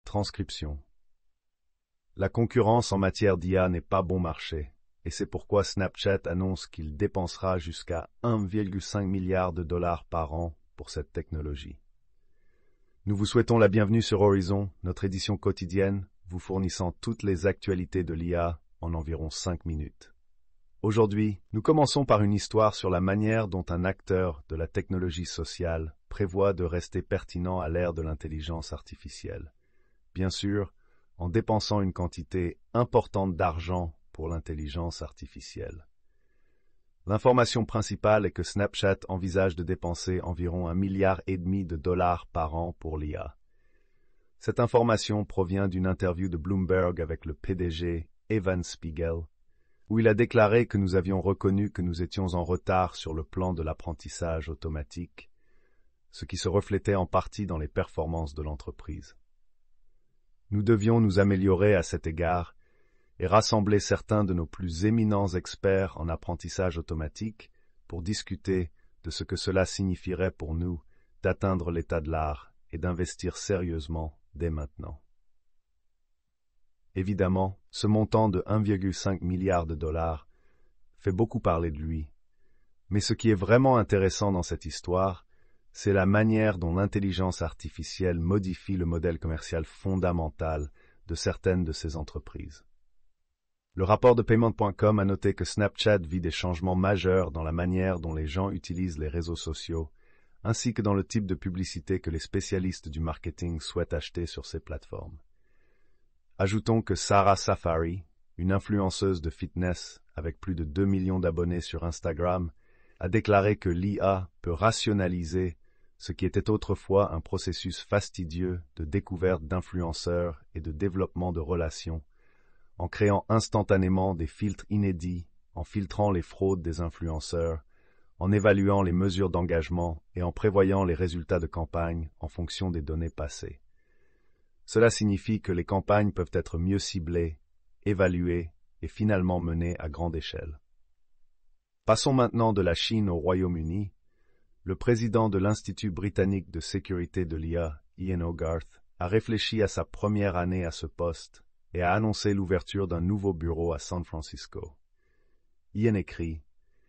Transcription. La concurrence en matière d'IA n'est pas bon marché, et c'est pourquoi Snapchat annonce qu'il dépensera jusqu'à 1,5 milliard de dollars par an pour cette technologie. Nous vous souhaitons la bienvenue sur Horizon, notre édition quotidienne, vous fournissant toutes les actualités de l'IA en environ 5 minutes. Aujourd'hui, nous commençons par une histoire sur la manière dont un acteur de la technologie sociale prévoit de rester pertinent à l'ère de l'intelligence artificielle. Bien sûr, en dépensant une quantité importante d'argent pour l'intelligence artificielle. L'information principale est que Snapchat envisage de dépenser environ 1,5 milliard de dollars par an pour l'IA. Cette information provient d'une interview de Bloomberg avec le PDG Evan Spiegel, où il a déclaré que nous avions reconnu que nous étions en retard sur le plan de l'apprentissage automatique, ce qui se reflétait en partie dans les performances de l'entreprise. Nous devions nous améliorer à cet égard et rassembler certains de nos plus éminents experts en apprentissage automatique pour discuter de ce que cela signifierait pour nous d'atteindre l'état de l'art et d'investir sérieusement dès maintenant. Évidemment, ce montant de 1,5 milliard de dollars fait beaucoup parler de lui. Mais ce qui est vraiment intéressant dans cette histoire, c'est la manière dont l'intelligence artificielle modifie le modèle commercial fondamental de certaines de ces entreprises. Le rapport de Payment.com a noté que Snapchat vit des changements majeurs dans la manière dont les gens utilisent les réseaux sociaux, ainsi que dans le type de publicité que les spécialistes du marketing souhaitent acheter sur ces plateformes. Ajoutons que Sarah Safari, une influenceuse de fitness avec plus de 2 millions d'abonnés sur Instagram, a déclaré que l'IA peut rationaliser ce qui était autrefois un processus fastidieux de découverte d'influenceurs et de développement de relations, en créant instantanément des filtres inédits, en filtrant les fraudes des influenceurs, en évaluant les mesures d'engagement et en prévoyant les résultats de campagne en fonction des données passées. Cela signifie que les campagnes peuvent être mieux ciblées, évaluées et finalement menées à grande échelle. Passons maintenant de la Chine au Royaume-Uni. Le président de l'Institut britannique de sécurité de l'IA, Ian Hogarth, a réfléchi à sa première année à ce poste et a annoncé l'ouverture d'un nouveau bureau à San Francisco. Ian écrit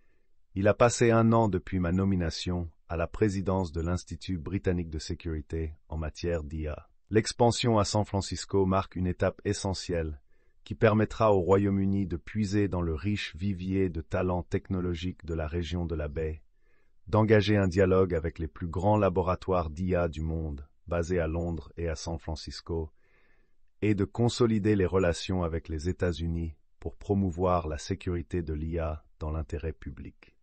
« Il a passé 1 an depuis ma nomination à la présidence de l'Institut britannique de sécurité en matière d'IA. L'expansion à San Francisco marque une étape essentielle qui permettra au Royaume-Uni de puiser dans le riche vivier de talents technologiques de la région de la baie, d'engager un dialogue avec les plus grands laboratoires d'IA du monde, basés à Londres et à San Francisco, et de consolider les relations avec les États-Unis pour promouvoir la sécurité de l'IA dans l'intérêt public.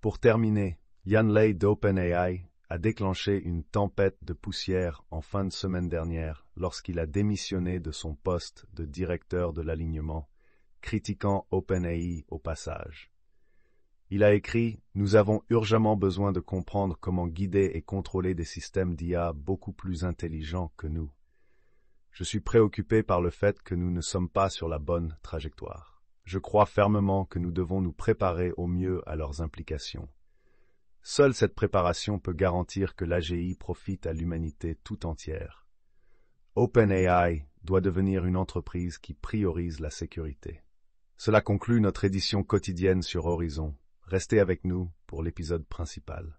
Pour terminer, Yan Lei d'OpenAI a déclenché une tempête de poussière en fin de semaine dernière lorsqu'il a démissionné de son poste de directeur de l'alignement, critiquant OpenAI au passage. Il a écrit « Nous avons urgemment besoin de comprendre comment guider et contrôler des systèmes d'IA beaucoup plus intelligents que nous. Je suis préoccupé par le fait que nous ne sommes pas sur la bonne trajectoire. Je crois fermement que nous devons nous préparer au mieux à leurs implications. Seule cette préparation peut garantir que l'AGI profite à l'humanité tout entière. OpenAI doit devenir une entreprise qui priorise la sécurité. » Cela conclut notre édition quotidienne sur Horizon. Restez avec nous pour l'épisode principal.